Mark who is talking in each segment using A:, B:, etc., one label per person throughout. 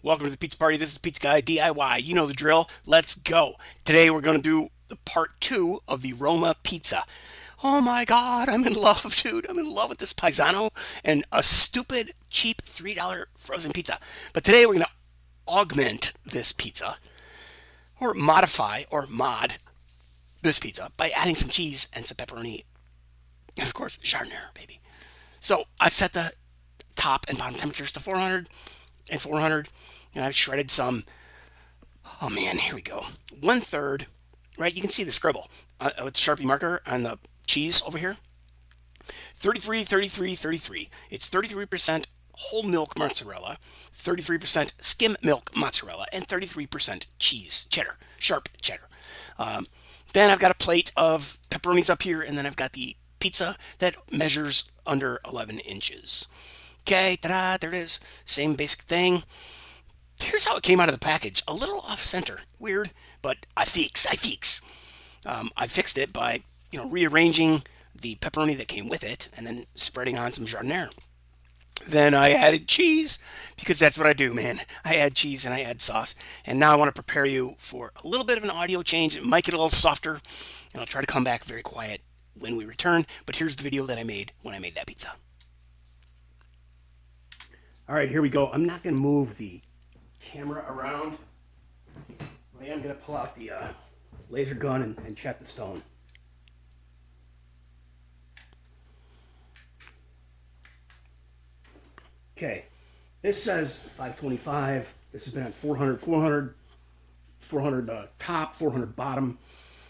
A: Welcome to the Pizza Party. This is Pizza Guy DIY. You know the drill. Let's go. Today we're going to do the part two of the Roma pizza. Oh my God, I'm in love, dude. I'm in love with this Piezano and a stupid, cheap $3 frozen pizza. But today we're going to augment this pizza or modify or mod this pizza by adding some cheese and some pepperoni and, of course, jardiniere, baby. So I set the top and bottom temperatures to 400 and 400, and I've shredded some. Oh man, here we go. 1/3, right? You can see the scribble with Sharpie marker on the cheese over here. 33, 33, 33. It's 33% whole milk mozzarella, 33% skim milk mozzarella, and 33% cheese, cheddar, sharp cheddar. Um, then I've got a plate of pepperonis up here, and then I've got the pizza that measures under 11 inches. Okay, ta-da, there it is. Same basic thing. Here's how it came out of the package. A little off center. Weird, but I fix. I fixed it by, rearranging the pepperoni that came with it and then spreading on some jardiniere. Then I added cheese because that's what I do, man. I add cheese and I add sauce. And now I want to prepare you for a little bit of an audio change. It might get a little softer, and I'll try to come back very quiet when we return. But here's the video that I made when I made that pizza. All right, here we go. I'm not going to move the camera around. I am going to pull out the laser gun and check the stone. Okay, this says 525. This has been on 400, 400 top, 400 bottom,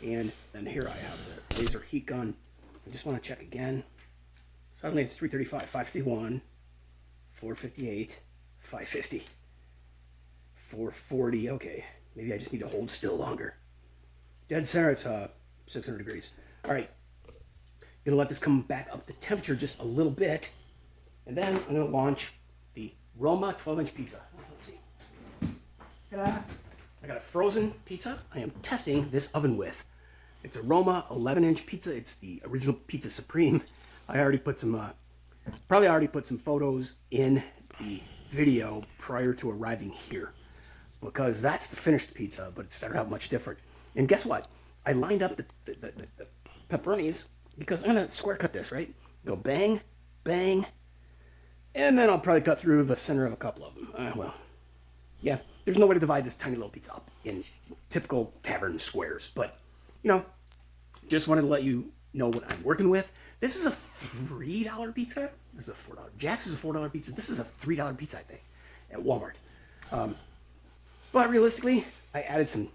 A: and then here I have the laser heat gun. I just want to check again. Suddenly it's 335, 551, 458, 550, 440. Okay, maybe I just need to hold still longer. Dead center, it's 600 degrees. All right, gonna let this come back up the temperature just a little bit, and then I'm gonna launch the Roma 12-inch pizza. Let's see. Ta-da. I got a frozen pizza. I am testing this oven with. It's a Roma 11-inch pizza. It's the original Pizza Supreme. I already put some, probably already put some photos in the video prior to arriving here, because that's the finished pizza, but it started out much different. And guess what? I lined up the pepperonis because I'm gonna square cut this, right? Go bang, bang, and then I'll probably cut through the center of a couple of them. Well, yeah, there's no way to divide this tiny little pizza up in typical tavern squares, but just wanted to let you know what I'm working with. This is a $3 pizza. This is a $4. Jack's is a $4 pizza. This is a $3 pizza, I think, at Walmart. But realistically, I added some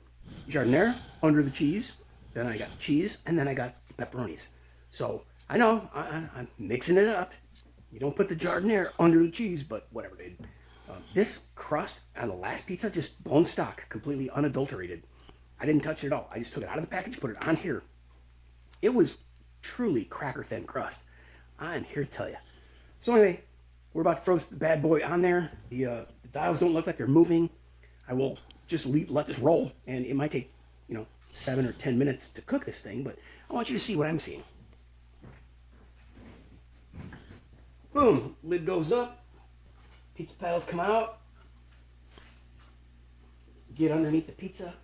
A: jardiniere under the cheese. Then I got cheese, and then I got pepperonis. So I know I'm mixing it up. You don't put the jardiniere under the cheese, but whatever, dude. This crust on the last pizza, just bone stock, completely unadulterated. I didn't touch it at all. I just took it out of the package, put it on here. It was truly cracker thin crust. I'm here to tell you. So anyway, we're about to throw this bad boy on there. The dials don't look like they're moving. I will just let this roll, and it might take 7 or 10 minutes to cook this thing, but I want you to see what I'm seeing. Boom, lid goes up, pizza paddles come out, get underneath the pizza,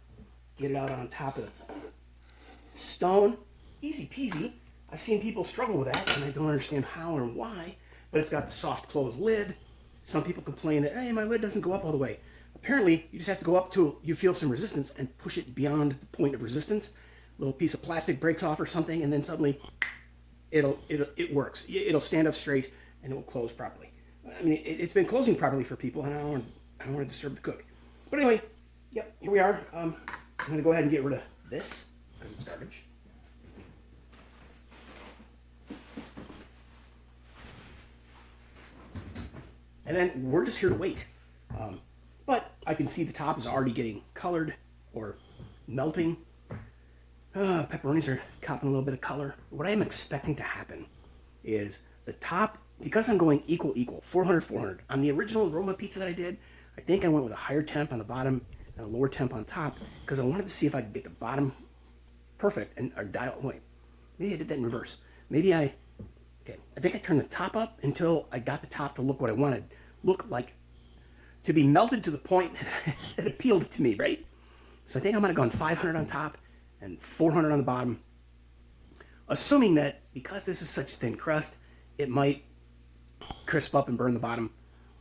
A: get it out on top of the stone. Easy peasy. I've seen people struggle with that, and I don't understand how or why, but it's got the soft closed lid. Some people complain that, hey, my lid doesn't go up all the way. Apparently, you just have to go up till you feel some resistance and push it beyond the point of resistance. A little piece of plastic breaks off or something, and then suddenly it works. It'll stand up straight, and it will close properly. I mean, it's been closing properly for people, and I don't want to disturb the cook. But anyway, yep, here we are. I'm going to go ahead and get rid of this, because it's garbage. And then we're just here to wait. But I can see the top is already getting colored or melting. Pepperonis are copping a little bit of color. What I'm expecting to happen is the top, because I'm going equal, 400, 400. On the original Roma pizza that I did, I think I went with a higher temp on the bottom and a lower temp on top, because I wanted to see if I could get the bottom perfect and or dial. Wait, maybe I did that in reverse. Maybe I think I turned the top up until I got the top to look what I wanted. Look like to be melted to the point that appealed to me, right? So I think I might have gone 500 on top and 400 on the bottom, assuming that because this is such thin crust, it might crisp up and burn the bottom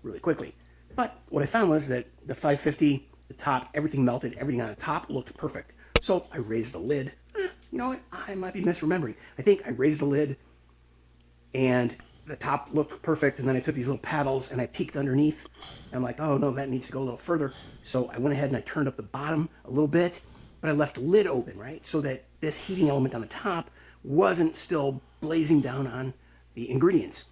A: really quickly. But what I found was that the 550, the top, everything melted, everything on the top looked perfect. So I raised the lid. You know what? I might be misremembering. I think I raised the lid and the top looked perfect, and then I took these little paddles and I peeked underneath. And I'm like, oh no, that needs to go a little further. So I went ahead and I turned up the bottom a little bit, but I left the lid open, right? So that this heating element on the top wasn't still blazing down on the ingredients.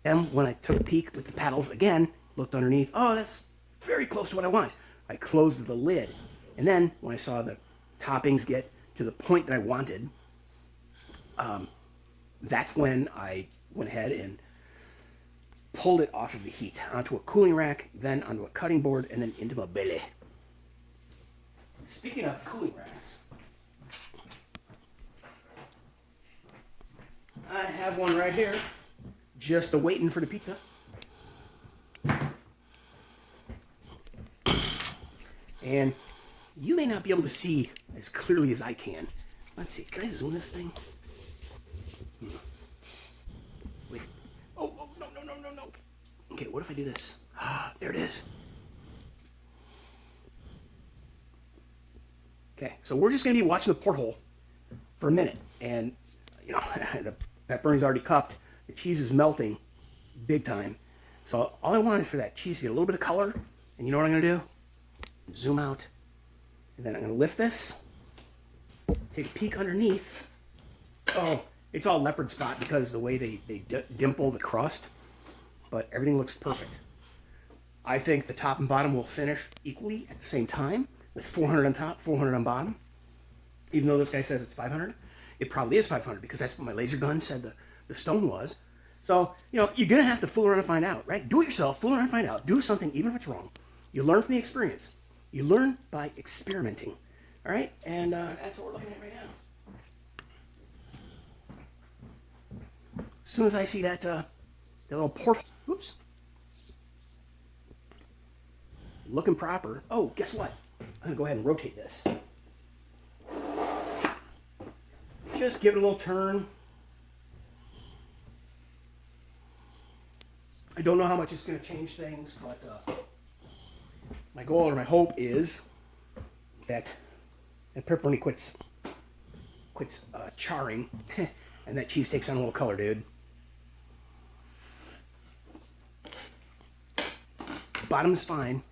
A: And when I took a peek with the paddles again, looked underneath, oh, that's very close to what I want. I closed the lid. And then when I saw the toppings get to the point that I wanted, that's when I went ahead and pulled it off of the heat onto a cooling rack, then onto a cutting board, and then into my belly. Speaking of cooling racks, I have one right here, just waiting for the pizza. And you may not be able to see as clearly as I can. Let's see, can I zoom this thing? Wait. Oh, no. Okay, what if I do this? There it is. Okay, so we're just going to be watching the porthole for a minute. And, you know, the pepperoni's already cupped. The cheese is melting big time. So all I want is for that cheese to get a little bit of color. And you know what I'm going to do? Zoom out. And then I'm going to lift this. Take a peek underneath. Oh, it's all leopard spot because the way they dimple the crust. But everything looks perfect. I think the top and bottom will finish equally at the same time, with 400 on top, 400 on bottom. Even though this guy says it's 500, it probably is 500 because that's what my laser gun said the stone was. So, you know, you're going to have to fool around and find out, right? Do it yourself, fool around and find out. Do something even if it's wrong. You learn from the experience. You learn by experimenting, all right? And that's what we're looking at right now. As soon as I see that little port, oops, looking proper. Oh, guess what? I'm gonna go ahead and rotate this. Just give it a little turn. I don't know how much it's gonna change things, but my goal or my hope is that pepperoni quits charring, and that cheese takes on a little color, dude. Bottom's fine.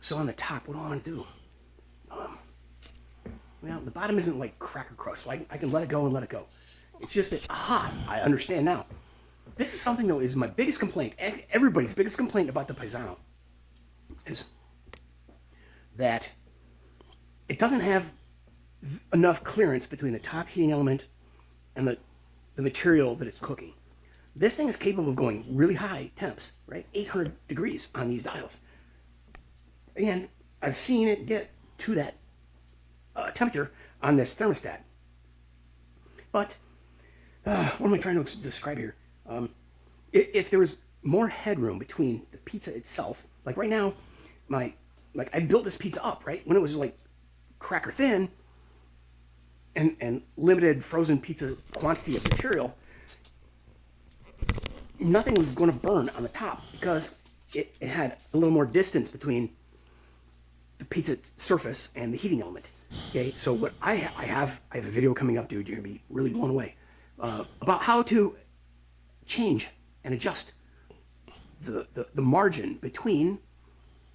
A: So on the top, what do I want to do? Well, the bottom isn't like cracker crust, so I can let it go and let it go. It's just that, I understand now. This is something, though, is my biggest complaint, and everybody's biggest complaint about the Piezano, is that it doesn't have enough clearance between the top heating element and the material that it's cooking. This thing is capable of going really high temps, right? 800 degrees on these dials. And I've seen it get to that temperature on this thermostat. But what am I trying to describe here? If there was more headroom between the pizza itself, like right now, I built this pizza up, right? When it was like cracker thin and limited frozen pizza quantity of material, nothing was going to burn on the top because it had a little more distance between the pizza surface and the heating element. Okay, so what I have a video coming up, dude. You're gonna be really blown away about how to change and adjust the margin between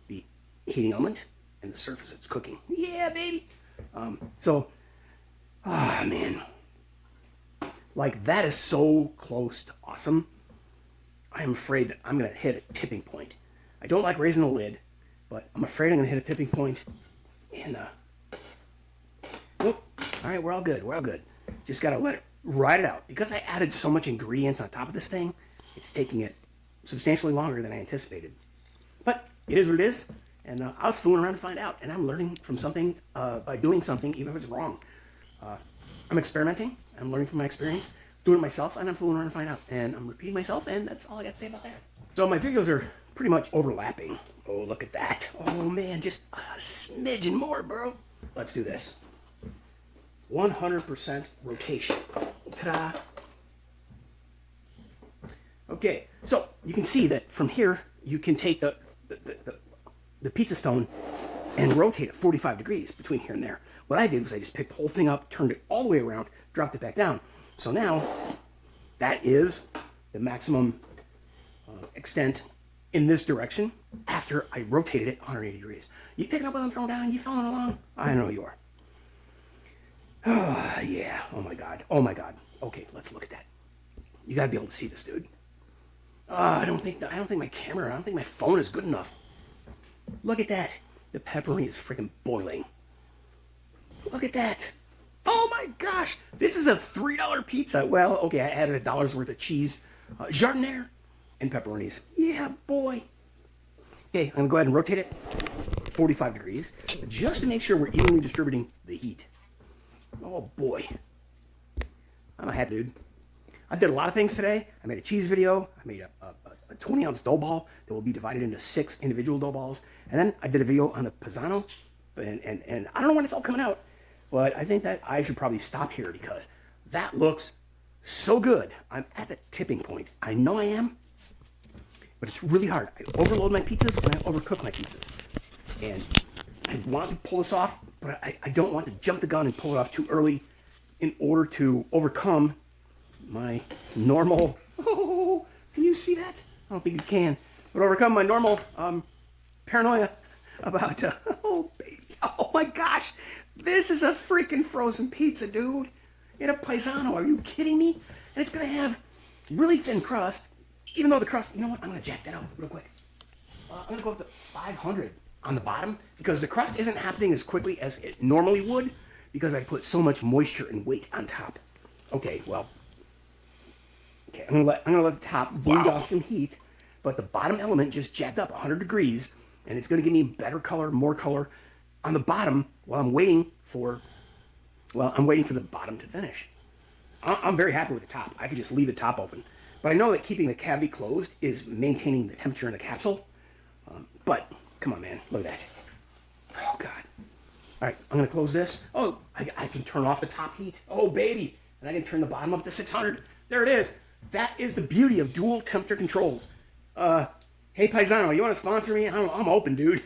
A: the heating element and the surface it's cooking. Yeah, baby. Man, like that is so close to awesome. I am afraid that I'm gonna hit a tipping point. I don't like raising the lid, but I'm afraid I'm gonna hit a tipping point. And nope. All right, we're all good. We're all good. Just gotta let it ride it out because I added so much ingredients on top of this thing. It's taking it substantially longer than I anticipated. But it is what it is, and I was fooling around to find out, and I'm learning from something by doing something, even if it's wrong. I'm experimenting. I'm learning from my experience, doing it myself, and I'm fooling around to find out. And I'm repeating myself, and that's all I got to say about that. So my videos are pretty much overlapping. Oh, look at that. Oh man, just a smidgen more, bro. Let's do this. 100% rotation. Ta-da. Okay, so you can see that from here, you can take the pizza stone and rotate it 45 degrees between here and there. What I did was I just picked the whole thing up, turned it all the way around, dropped it back down. So now, that is the maximum extent in this direction after I rotated it 180 degrees. You picking up what I'm throwing down? You following along? I know you are. Oh, yeah. Oh, my God. Oh, my God. Okay, let's look at that. You got to be able to see this, dude. I don't think my phone is good enough. Look at that. The pepperoni is freaking boiling. Look at that. Oh my gosh. This is a $3 pizza. Well, okay, I added $1 worth of cheese, jardiniere, and pepperonis. Yeah, boy. Okay, I'm going to go ahead and rotate it 45 degrees just to make sure we're evenly distributing the heat. Oh boy. I'm a happy dude. I did a lot of things today. I made a cheese video. I made a 20-ounce dough ball that will be divided into 6 individual dough balls. And then I did a video on the Piezano. And I don't know when it's all coming out, but I think that I should probably stop here because that looks so good. I'm at the tipping point. I know I am, but it's really hard. I overload my pizzas and I overcook my pizzas. And I want to pull this off, but I don't want to jump the gun and pull it off too early in order to overcome my normal, oh, can you see that? I don't think you can, but overcome my normal paranoia about, oh baby, oh my gosh, this is a freaking frozen pizza, dude, in a Piezano. Are you kidding me? And it's gonna have really thin crust, even though the crust, you know what, I'm gonna jack that up real quick. I'm gonna go up to 500 on the bottom because the crust isn't happening as quickly as it normally would because I put so much moisture and weight on top. Okay, well, okay, I'm gonna let the top bleed off some heat, but the bottom element just jacked up 100 degrees, and it's gonna give me better color, more color on the bottom while I'm waiting for the bottom to finish. I'm very happy with the top. I could just leave the top open, but I know that keeping the cavity closed is maintaining the temperature in the capsule. But come on, man, look at that. Oh God. All right, I'm gonna close this. Oh, I can turn off the top heat. Oh baby, and I can turn the bottom up to 600. There it is. That is the beauty of dual temperature controls. Hey Piezano, you want to sponsor me? I'm open, dude.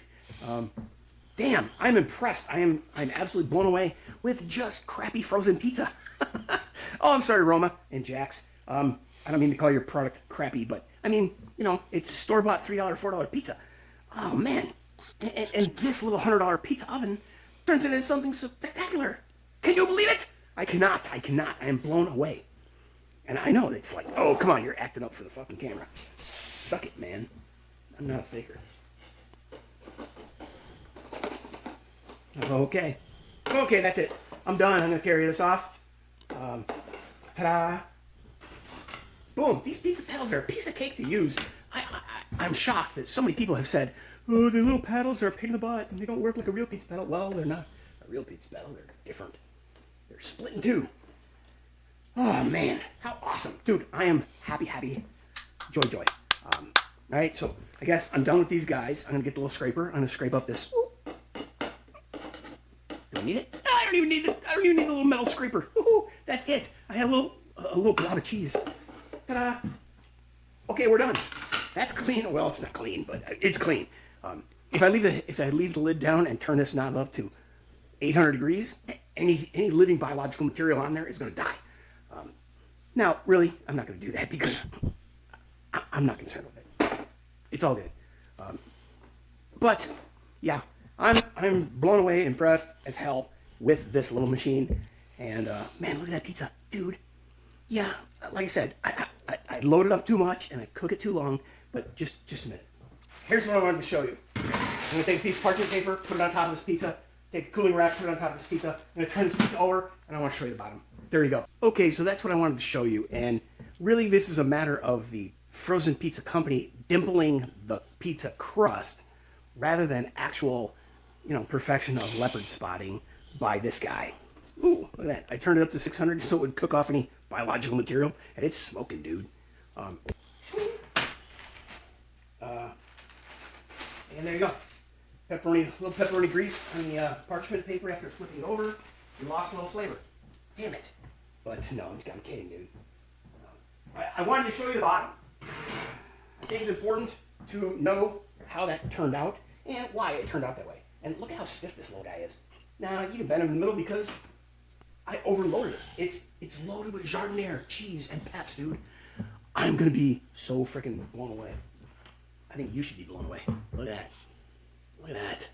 A: Damn, I'm impressed. I'm absolutely blown away with just crappy frozen pizza. Oh, I'm sorry, Roma and Jax. I don't mean to call your product crappy, but I mean, you know, it's a store-bought $3, $4 pizza. Oh man, and this little $100 pizza oven turns it into something spectacular. Can you believe it? I cannot. I am blown away. And I know it's like, oh, come on, you're acting up for the fucking camera. Suck it, man. I'm not a faker. Okay. Okay, that's it. I'm done. I'm going to carry this off. Ta-da. Boom. These pizza paddles are a piece of cake to use. I'm shocked that so many people have said, oh, the little paddles are a pain in the butt and they don't work like a real pizza paddle. Well, they're not a real pizza paddle. They're different. They're split in two. Oh, man. How awesome. Dude, I am happy. Joy. All right, so I guess I'm done with these guys. I'm going to get the little scraper. I'm going to scrape up this. Do I need it? No, I don't even need the little metal scraper. Woohoo, that's it. I have a little blob of cheese. Ta-da. Okay, we're done. That's clean. Well, it's not clean, but it's clean. If I leave the lid down and turn this knob up to 800 degrees, any living biological material on there is going to die. Now, really, I'm not going to do that because I'm not concerned with it. It's all good. But yeah, I'm blown away, impressed as hell with this little machine. And man, look at that pizza, dude. Yeah, like I said, I load it up too much and I cook it too long. But just a minute. Here's what I wanted to show you. I'm gonna take a piece of parchment paper, put it on top of this pizza. Take a cooling rack, put it on top of this pizza. I'm gonna turn this pizza over, and I want to show you the bottom. There you go. Okay, so that's what I wanted to show you. And really, this is a matter of the frozen pizza company dimpling the pizza crust rather than actual, perfection of leopard spotting by this guy. Ooh, look at that. I turned it up to 600 so it would cook off any biological material, and it's smoking, dude. And there you go. Pepperoni, little pepperoni grease on the parchment paper after flipping it over. You lost a little flavor. Damn it. But no, I'm kidding, dude. I wanted to show you the bottom. I think it's important to know how that turned out and why it turned out that way. And look at how stiff this little guy is. Now, you can bend him in the middle because I overloaded it. It's loaded with jardiniere, cheese, and peps, dude. I'm going to be so freaking blown away. I think you should be blown away. Look at that. Look at that.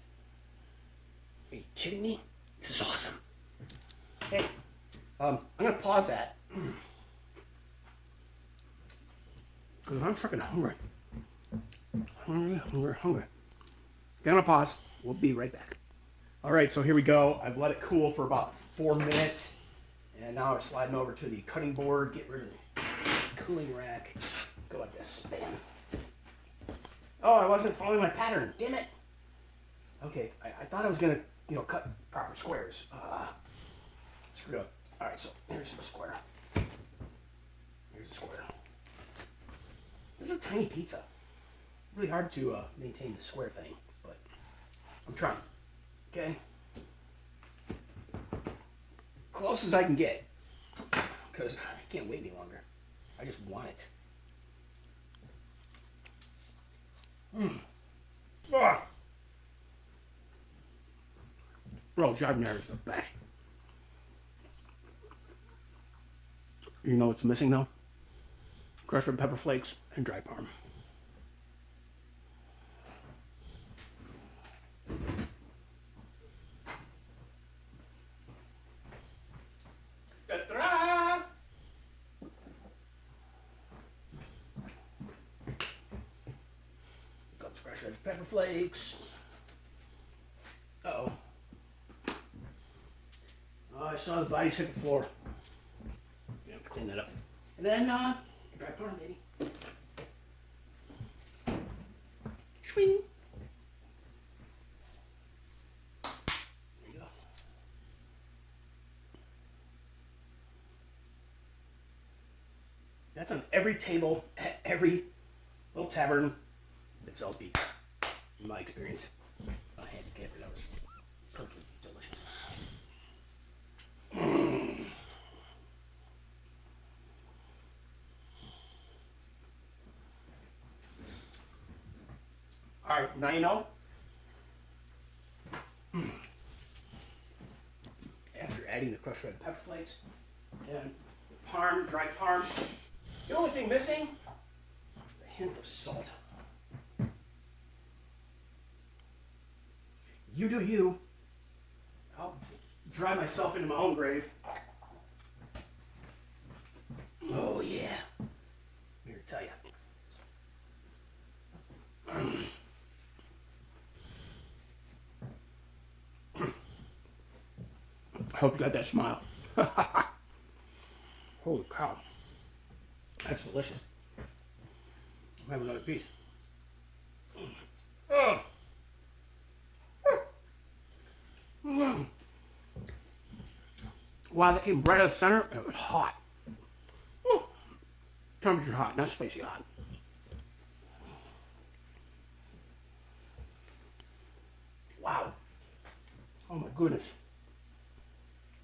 A: Are you kidding me? This is awesome. Hey, I'm going to pause that. Because I'm freaking hungry. Hungry. Gonna pause. We'll be right back. All right, so here we go. I've let it cool for about 4 minutes. And now I'm sliding over to the cutting board, get rid of the cooling rack. Go like this, bam. Oh, I wasn't following my pattern, damn it. Okay, I thought I was gonna, cut proper squares. Screwed up. All right, so here's the square. Here's the square. This is a tiny pizza. Really hard to maintain the square thing, but I'm trying. Okay? Close as I can get, because I can't wait any longer. I just want it. Ah. Bro, jardiniere is the best. You know what's missing though? Crushed red pepper flakes and dry parm. Crushed red pepper flakes. Uh-oh. Oh, I saw the bodies hit the floor. You have to clean that up. And then, dry parm, baby. Swing. There you go. That's on every table at every little tavern that sells pizza, in my experience. A handicapper, that was perfectly delicious. All right, now you know. After adding the crushed red pepper flakes and the parm, dry parm, the only thing missing is a hint of salt. You do you. I'll drive myself into my own grave. Oh yeah. I'm here to tell you. I hope you got that smile. Holy cow. That's delicious. I'll have another piece. Oh. Wow, that came right out of the center. It was hot. Ooh. Temperature hot, not spicy hot. Wow. Oh my goodness.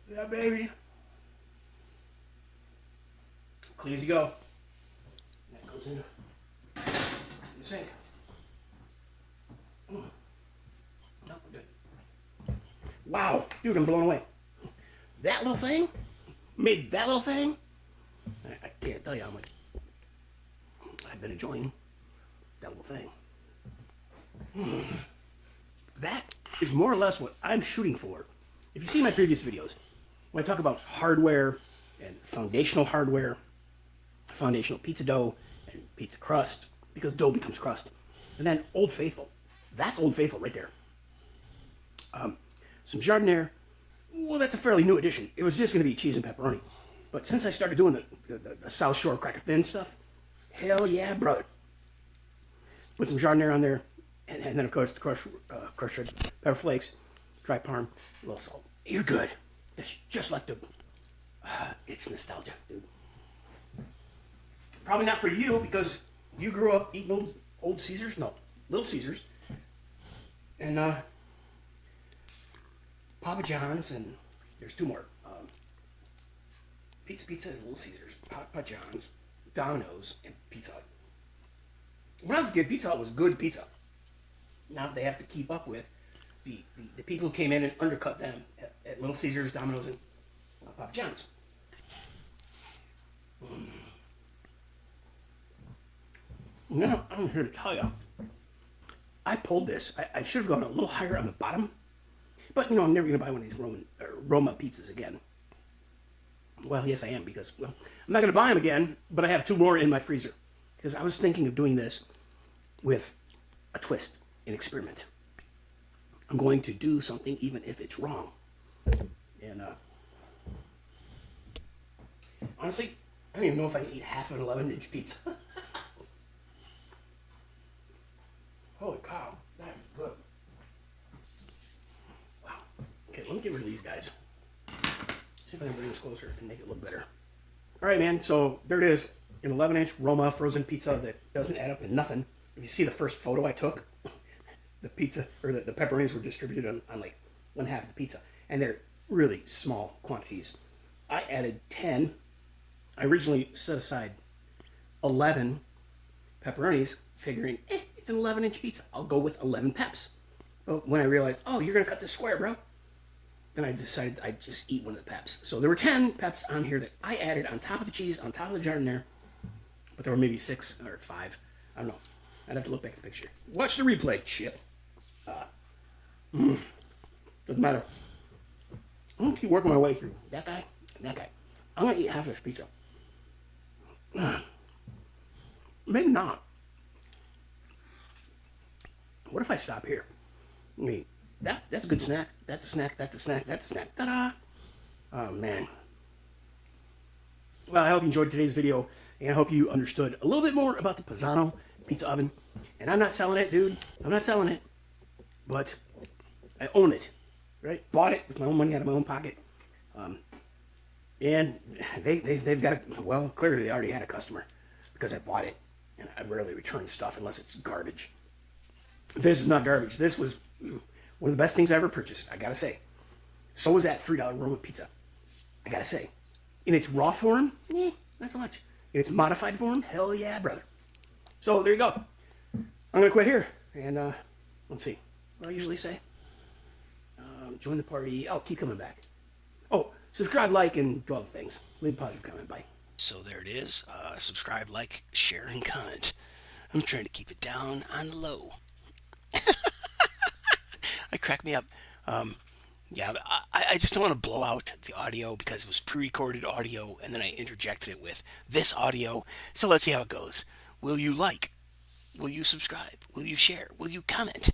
A: Yeah, baby. Clean as you go. That goes in the sink. No, we're good. Wow, dude, I'm blown away. That little thing made that little thing. I can't tell you how much I've been enjoying that little thing. That is more or less what I'm shooting for. If you see my previous videos, when I talk about hardware and foundational hardware, foundational pizza dough and pizza crust, because dough becomes crust, and then Old Faithful. That's Old Faithful right there. Some jardiniere. Well, that's a fairly new addition. It was just going to be cheese and pepperoni. But since I started doing the South Shore Cracker Thin stuff, hell yeah, brother. Put some jardiniere on there, and then, of course, the crushed pepper flakes, dry parm, a little salt. You're good. It's just like the... it's nostalgia, dude. Probably not for you, because you grew up eating old Caesars. No, Little Caesars. And Papa John's, and there's two more. Pizza is Little Caesars, Papa John's, Domino's, and Pizza Hut. When I was a kid, Pizza Hut was good pizza. Now they have to keep up with the people who came in and undercut them at Little Caesars, Domino's, and Papa John's. Now, I'm here to tell you, I pulled this. I should have gone a little higher on the bottom, but I'm never going to buy one of these Roma pizzas again. Well, yes, I am, because, I'm not going to buy them again, but I have two more in my freezer. Because I was thinking of doing this with a twist, an experiment. I'm going to do something even if it's wrong. And, honestly, I don't even know if I can eat half an 11-inch pizza. Holy cow, that is good. Wow. Okay, let me get rid of these guys. See if I can bring this closer and make it look better. All right, man, so there it is. An 11-inch Roma frozen pizza that doesn't add up to nothing. If you see the first photo I took, the pizza, or the pepperonis were distributed on like one half of the pizza. And they're really small quantities. I added 10. I originally set aside 11 pepperonis, figuring, it's an 11-inch pizza. I'll go with 11 peps. But when I realized, you're going to cut this square, bro, then I decided I'd just eat one of the peps. So there were 10 peps on here that I added on top of the cheese, on top of the jardiniere. But there were maybe 6 or 5. I don't know. I'd have to look back at the picture. Watch the replay, Chip. Doesn't matter. I'm going to keep working my way through that guy and that guy. I'm going to eat half this pizza. Maybe not. What if I stop here? I mean, that's a good snack. That's a snack. That's a snack. That's a snack. Ta-da! Oh, man. Well, I hope you enjoyed today's video, and I hope you understood a little bit more about the Piezano pizza oven. And I'm not selling it, dude. I'm not selling it. But I own it, right? Bought it with my own money out of my own pocket. And they've got well, clearly they already had a customer because I bought it. And I rarely return stuff unless it's garbage. This is not garbage. This was one of the best things I ever purchased, I gotta say. So was that $3 Roma pizza, I gotta say. In its raw form, not so much. In its modified form, hell yeah, brother. So there you go. I'm gonna quit here. And let's see. What do I usually say? Join the party. Oh, keep coming back. Oh, subscribe, like, and do all the things. Leave a positive comment. Bye. So there it is. Subscribe, like, share, and comment. I'm trying to keep it down on the low. It cracked me up. Yeah, I just don't want to blow out the audio because it was pre-recorded audio, and then I interjected it with this audio. So let's see how it goes. Will you like? Will you subscribe? Will you share? Will you comment?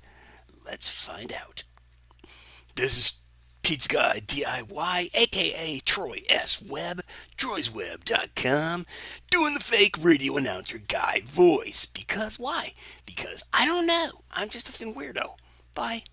A: Let's find out. This is Pizza Guy DIY, aka Troy S. Webb, troysweb.com, doing the fake radio announcer guy voice. Because why? Because I don't know. I'm just a fin weirdo. Bye.